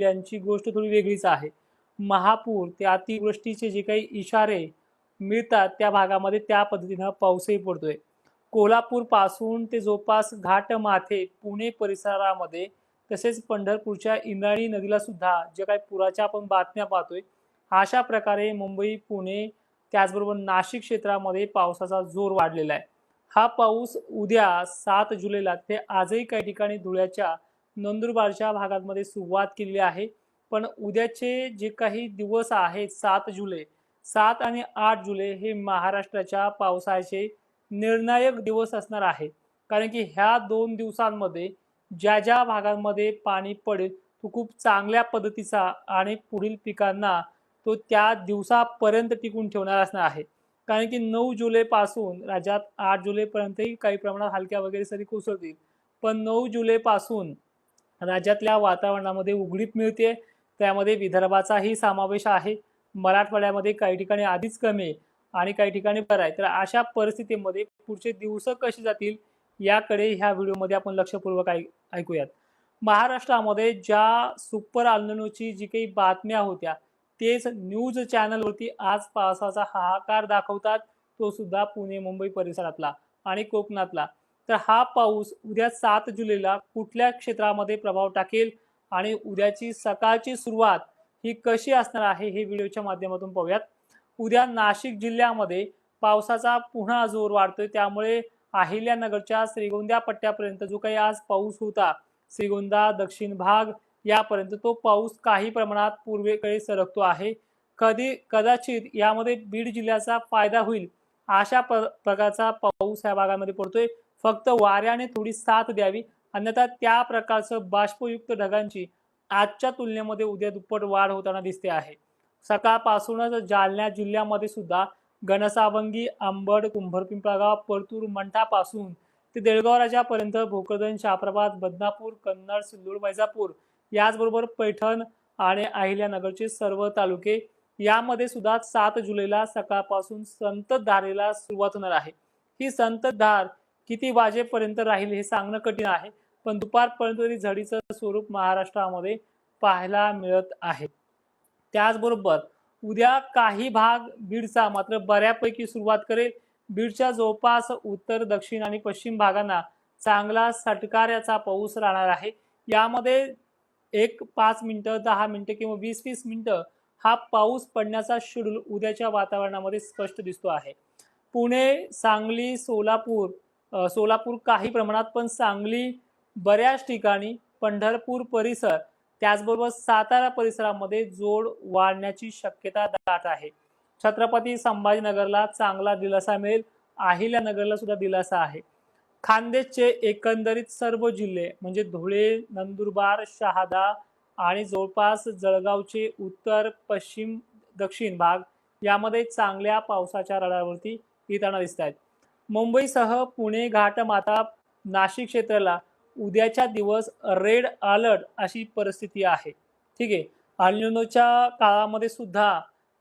जिल्ह्यांची गोष्ट थोडी वेगळीच आहे. महापूर ते अतिवृष्टीचे जे काही इशारे मिळतात त्या भागामध्ये त्या पद्धतीनं पाऊसही पडतोय. कोल्हापूर पासून ते जवळपास घाटमाथे, पुणे परिसरामध्ये तसेच पंढरपूरच्या इंद्रायणी नदीला सुद्धा जे काही पुराच्या आपण बातम्या पाहतोय, अशा प्रकारे मुंबई, पुणे त्याचबरोबर नाशिक क्षेत्रामध्ये पावसाचा जोर वाढलेला आहे. हा पाऊस उद्या 7 जुलैला ते आजही काही ठिकाणी धुळ्याच्या, नंदुरबारच्या भागांमध्ये सुरुवात केलेली आहे. पण उद्याचे जे काही दिवस आहेत 7 जुलै, 7 आणि 8 जुलै हे महाराष्ट्राच्या पावसाचे निर्णायक दिवस असणार आहे. कारण की ह्या 2 दिवसांमध्ये ज्या भागांमध्ये पाणी पडेल तो खूप चांगल्या पद्धतीचा आणि पुढील पिकांना तो त्या दिवसापर्यंत टिकून ठेवणार असणार आहे. कारण की 9 जुलैपासून राज्यात 8 जुलैपर्यंतही काही प्रमाणात हलक्या वगैरे सरी कोसळतील. पण 9 जुलैपासून राज्यातल्या वातावरणामध्ये उघडीप मिळते. त्यामध्ये विदर्भाचाही समावेश आहे. मराठवाड्यामध्ये काही ठिकाणी आधीच कमी आहे आणि काही ठिकाणी बरं आहे. तर अशा परिस्थितीमध्ये पुढचे दिवस कसे जातील याकडे ह्या व्हिडिओमध्ये आपण लक्षपूर्वक ऐकूयात. महाराष्ट्रामध्ये ज्या सुपर अल्निनोची जी काही बातम्या होत्या तेच न्यूज चॅनलवरती आज पावसाचा हाहाकार दाखवतात, तो सुद्धा पुणे मुंबई परिसरातला आणि कोकणातला. तर हा पाऊस उद्या 7 जुलैला कुठल्या क्षेत्रामध्ये प्रभाव टाकेल आणि उद्याची सकाळची सुरुवात ही कशी असणार आहे हे व्हिडिओच्या माध्यमातून पाहूयात. उद्या नाशिक जिल्ह्यामध्ये पावसाचा पुन्हा जोर वाढतोय, त्यामुळे अहिल्यानगरच्या श्रीगोंदा पट्ट्यापर्यंत जो काही आज पाऊस होता, श्रीगोंदा दक्षिण भाग यापर्यंत तो पाऊस काही प्रमाणात पूर्वेकडे सरकतो आहे. कदाचित यामध्ये बीड जिल्ह्याचा फायदा होईल अशा प्रकारचा पाऊस या भागामध्ये पडतोय. फक्त वाऱ्याने थोडी साथ द्यावी, अन्यथा त्या प्रकारचं बाष्पयुक्त ढगांची आजच्या तुलनेमध्ये उद्या दुप्पट वाढ होताना दिसते आहे. सकाळपासूनच जालना जिल्ह्यामध्ये सुद्धा घनसावंगी, अंबड, कुंभारपिंपळगाव, परतूर, मंठापासून ते देळगाव राजापर्यंत भोकरदन, शाप्रबाद, बदनापूर, कन्नड, सिल्लोड, वैजापूर याचबरोबर पैठण आणि अहिल्यानगरचे सर्व तालुके यामध्ये सुद्धा 7 जुलैला सकाळपासून संततधारेला सुरुवात होणार आहे. ही संततधार किती वाजेपर्यंत राहील हे सांगणं कठीण आहे, पण दुपारपर्यंत तरी झडीचं स्वरूप महाराष्ट्रामध्ये पाहायला मिळत आहे. त्याचबरोबर उद्या काही भाग बीडचा मात्र बऱ्यापैकी सुरुवात करेल. बीडच्या जवळपास उत्तर, दक्षिण आणि पश्चिम भागांना चांगला सटकाऱ्याचा पाऊस राहणार आहे. यामध्ये 5 मिनिटं, 10 मिनिटं किंवा 20-20 मिनिटं हा पाऊस पडण्याचा शेड्यूल उद्याच्या वातावरणामध्ये स्पष्ट दिसतो आहे. पुणे, सांगली, सोलापूर काही प्रमाणात, पण सांगली बऱ्याच ठिकाणी, पंढरपूर परिसर त्याचबरोबर सातारा परिसरामध्ये जोर वाढण्याची शक्यता दाट आहे. छत्रपती संभाजीनगरला चांगला दिलासा मिळेल, अहिल्यानगरला सुद्धा दिलासा आहे. खान्देशचे एकंदरीत सर्व जिल्हे म्हणजे धुळे, नंदुरबार, शहादा आणि जवळपास जळगावचे उत्तर, पश्चिम, दक्षिण भाग यामध्ये चांगल्या पावसाच्या रडारवरती येताना दिसत आहेत. मुंबईसह पुणे, घाटमाथा, नाशिक क्षेत्राला उद्याच्या दिवस रेड अलर्ट अशी परिस्थिती आहे. ठीक आहे. अल्निनोच्या काळामध्ये सुद्धा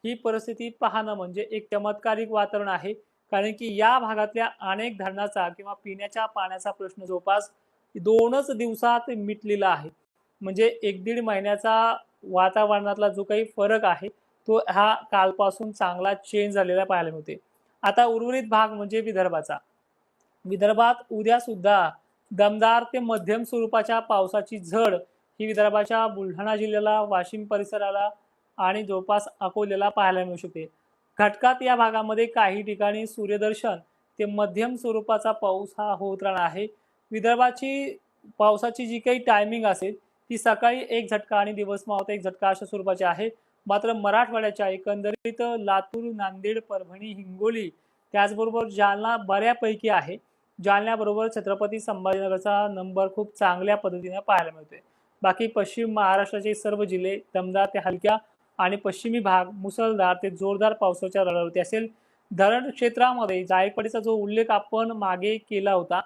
ही परिस्थिती पाहणं म्हणजे एक चमत्कारिक वातावरण आहे. कारण की या भागातल्या अनेक धरणाचा किंवा पिण्याच्या पाण्याचा प्रश्न जवळपास 2च दिवसात मिटलेला आहे. म्हणजे 1-1.5 महिन्याचा वातावरणातला जो काही फरक आहे तो हा कालपासून चांगला चेंज झालेला पाहायला मिळते. आता उर्वरित भाग म्हणजे विदर्भात उद्या सुद्धा दमदार ते मध्यम स्वरूपाच्या पावसाची झड ही विदर्भाच्या बुलढाणा जिल्ह्याला, वाशिम परिसराला आणि जवळपास अकोल्याला पाहायला मिळू शकते. घटकात या भागामध्ये काही ठिकाणी सूर्यदर्शन ते मध्यम स्वरूपाचा पाऊस हा होत राहणार आहे. विदर्भाची पावसाची जी काही टायमिंग असेल ती सकाळी एक झटका आणि दिवस मावळता एक झटका अशा स्वरूपाची आहे. मात्र मराठवाड्याच्या एकंदरीत लातूर, नांदेड, परभणी, हिंगोली त्याचबरोबर जालना बऱ्यापैकी आहे. जालन्याबरोबर छत्रपती संभाजीनगरचा नंबर खूप चांगल्या पद्धतीने पाहायला मिळतोय. बाकी पश्चिम महाराष्ट्राचे सर्व जिल्हे दमदार ते हलक्या आणि पश्चिमी भाग मुसळधार ते जोरदार पावसाच्या रडारवरती असेल. धरण क्षेत्रामध्ये जायकवाडीचा जो उल्लेख आपण मागे केला होता,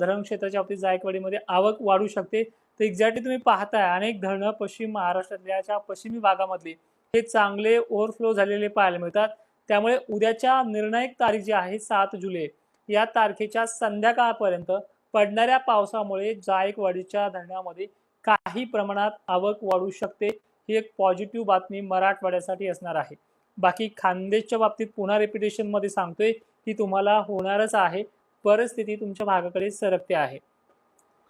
धरण क्षेत्राच्या बाबतीत जायकवाडीमध्ये आवक वाढू शकते. तर एक्झॅक्टली तुम्ही पाहताय अनेक धरणं पश्चिम महाराष्ट्रातल्या पश्चिमी भागामधले हे चांगले ओव्हरफ्लो झालेले पाहायला मिळतात. त्यामुळे उद्याच्या निर्णायक तारीख जी आहे 7 जुलै या तारखेच्या संध्याकाळपर्यंत पडणाऱ्या पावसामुळे जायकवाडीच्या धरणामध्ये काही प्रमाणात आवक वाढू शकते। ही एक पॉझिटिव्ह बातमी मराठवाड्यासाठी असणार आहे। बाकी खान्देशच्या बाबतीत पुन्हा रिपिटेशन मध्ये सांगतोय की तुम्हाला होणारच आहे, परिस्थिती तुमच्या भागाकडे सरकते आहे।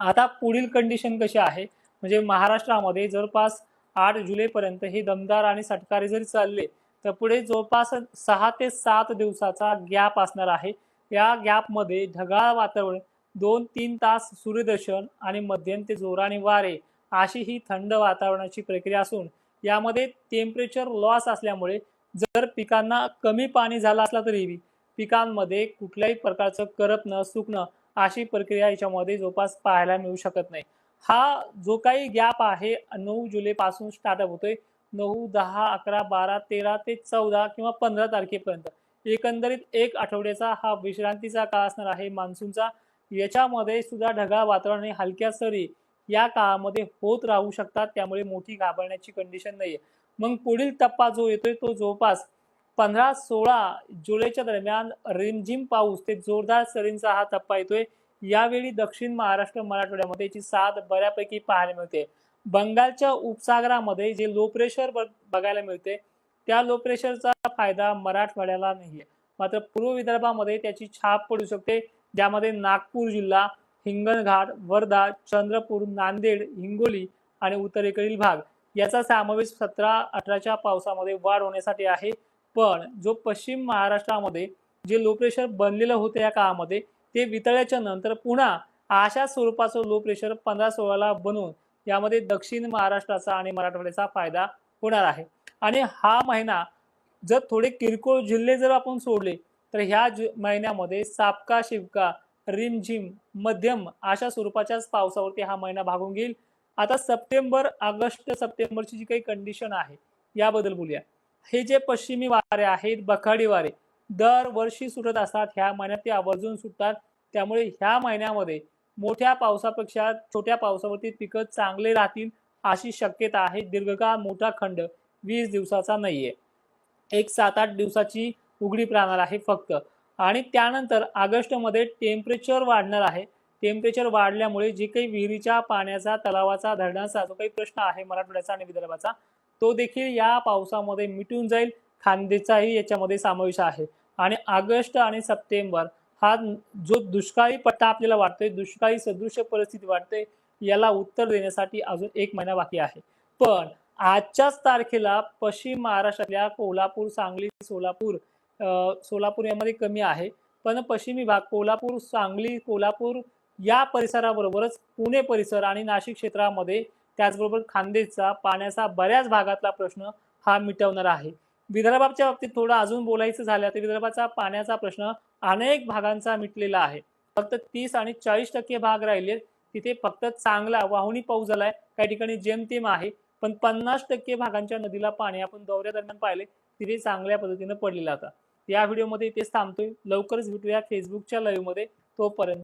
आता पुढील कंडिशन कशी आहे, म्हणजे महाराष्ट्रामध्ये जवळपास 8 जुलैपर्यंत हे दमदार आणि सटकारे जरी चालले तर पुढे जवळपास 6 ते 7 दिवसाचा गॅप असणार आहे। या गॅपमध्ये ढगाळ वातावरण, 2-3 तास सूर्यदर्शन आणि मध्यम ते जोराने वारे अशी ही थंड वातावरणाची प्रक्रिया असून यामध्ये टेम्परेचर लॉस असल्यामुळे जर पिकांना कमी पाणी झालं असला तरी पिकांमध्ये कुठल्याही प्रकारचं करपणं, सुकणं अशी प्रक्रिया याच्यामध्ये जवळपास पाहायला मिळू शकत नाही। हा जो काही गॅप आहे 9 जुलै पासून स्टार्टअप होतोय, 9, 10, 11, 12, 13 ते 14 किंवा 15 तारखेपर्यंत एकंदरीत एक आठवड्याचा हा विश्रांतीचा काळ असणार आहे मान्सूनचा। याच्यामध्ये सुद्धा ढगाळ वातावरण आणि हलक्या सरी या काळामध्ये होत राहू शकतात, त्यामुळे मोठी घाबरण्याची कंडिशन नाहीये। मग पुढील टप्पा जो येतोय तो जवळपास 15-16 जुलैच्या दरम्यान रिमझिम पाऊस ते जोरदार सरींचा हा टप्पा येतोय। यावेळी दक्षिण महाराष्ट्र मराठवाड्यामध्ये याची साथ बऱ्यापैकी पाहायला मिळते। बंगालच्या उपसागरामध्ये जे लो प्रेशर बघायला मिळते, त्या लो प्रेशरचा फायदा मराठवाड्याला नाहीये, मात्र पूर्व विदर्भामध्ये त्याची छाप पडू शकते, ज्यामध्ये नागपूर जिल्हा, हिंगणघाट, वर्धा, चंद्रपूर, नांदेड, हिंगोली आणि उत्तरेकडील भाग याचा समावेश 17-18च्या पावसामध्ये वाढ होण्यासाठी आहे। पण जो पश्चिम महाराष्ट्रामध्ये जे लो प्रेशर बनलेलं होतं या काळामध्ये ते वितळल्याच्या नंतर पुन्हा अशा स्वरूपाचं लो प्रेशर 15-16ला बनून यामध्ये दक्षिण महाराष्ट्राचा आणि मराठवाड्याचा फायदा होणार आहे। आणि हा महिना जर थोडे किरकोळ जिल्हे जर आपण सोडले तर ह्या महिन्यामध्ये सापका शिवका रिमझिम मध्यम अशा स्वरूपाच्याच पावसावरती हा महिना भागून घेईल। आता सप्टेंबर, ऑगस्ट, सप्टेंबरची जी काही कंडिशन आहे याबद्दल बोलूया। हे जे पश्चिमी वारे आहेत, बखाडी वारे दरवर्षी सुटत असतात, ह्या महिन्यात ते आवर्जून सुटतात, त्यामुळे ह्या महिन्यामध्ये मोठ्या पावसापेक्षा छोट्या पावसावरती पिकं चांगले राहतील अशी शक्यता आहे। दीर्घकाळ मोठा खंड 20 दिवसाचा नाहीये, एक 7-8 दिवसाची उघडीप राहणार आहे फक्त। आणि त्यानंतर ऑगस्ट मध्ये टेम्परेचर वाढणार आहे। टेम्परेचर वाढल्यामुळे जे काही विहिरीच्या पाण्याचा, तलावाचा, धरणाचा जो काही प्रश्न आहे मराठवाड्याचा आणि विदर्भाचा तो देखील या पावसामध्ये मिटून जाईल। खान्देचाही याच्यामध्ये समावेश आहे। आणि ऑगस्ट आणि सप्टेंबर हा जो दुष्काळी पट्टा आपल्याला वाटतोय, दुष्काळी सदृश परिस्थिती वाटते, याला उत्तर देण्यासाठी अजून 1 महिना बाकी आहे। पण आजच्याच तारखेला पश्चिम महाराष्ट्रातल्या कोल्हापूर, सांगली, सोलापूर यामध्ये कमी आहे, पण पश्चिमी भाग कोल्हापूर, सांगली, कोल्हापूर या परिसराबरोबरच पुणे परिसर आणि नाशिक क्षेत्रामध्ये त्याचबरोबर खान्देशचा पाण्याचा बऱ्याच भागातला प्रश्न हा मिटवणार आहे। विदर्भाच्या बाबतीत थोडं अजून बोलायचं झालं तर विदर्भाचा पाण्याचा प्रश्न अनेक भागांचा मिटलेला आहे। फक्त 30 आणि 40% भाग राहिले, तिथे फक्त चांगला वाहुणी पाऊस झालाय, काही ठिकाणी जेमतेम आहे, पण 50% भागांच्या नदीला पाणी आपण दौऱ्या दरम्यान पाहिले तिथे चांगल्या पद्धतीने पडलेला होता। या व्हिडिओमध्ये इथेच थांबतोय, लवकरच भेटूया फेसबुकच्या लाईव्ह मध्ये, तोपर्यंत